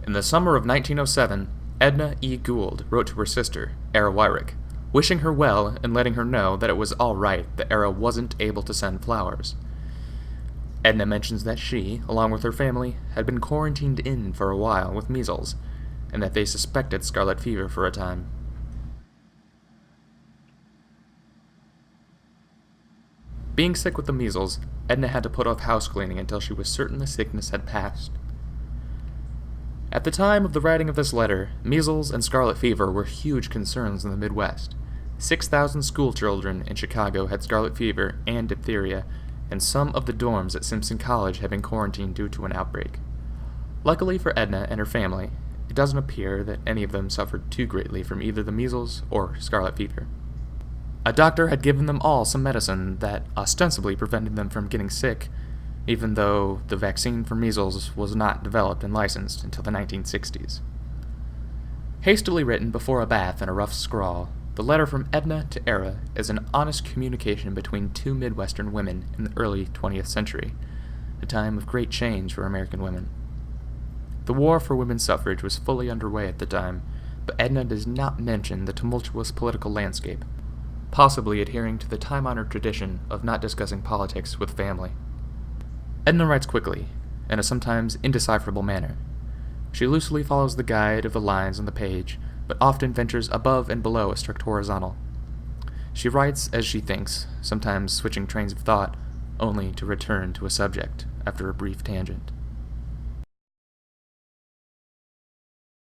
In the summer of 1907, Edna E. Gould wrote to her sister, Era Wyrick, wishing her well and letting her know that it was all right that Era wasn't able to send flowers. Edna mentions that she, along with her family, had been quarantined in for a while with measles, and that they suspected scarlet fever for a time. Being sick with the measles, Edna had to put off house cleaning until she was certain the sickness had passed. At the time of the writing of this letter, measles and scarlet fever were huge concerns in the Midwest. 6,000 schoolchildren in Chicago had scarlet fever and diphtheria, and some of the dorms at Simpson College had been quarantined due to an outbreak. Luckily for Edna and her family, it doesn't appear that any of them suffered too greatly from either the measles or scarlet fever. A doctor had given them all some medicine that ostensibly prevented them from getting sick, even though the vaccine for measles was not developed and licensed until the 1960s. Hastily written before a bath in a rough scrawl, the letter from Edna to Era is an honest communication between two Midwestern women in the early 20th century, a time of great change for American women. The war for women's suffrage was fully underway at the time, but Edna does not mention the tumultuous political landscape, possibly adhering to the time-honored tradition of not discussing politics with family. Edna writes quickly, in a sometimes indecipherable manner. She loosely follows the guide of the lines on the page, but often ventures above and below a strict horizontal. She writes as she thinks, sometimes switching trains of thought, only to return to a subject after a brief tangent.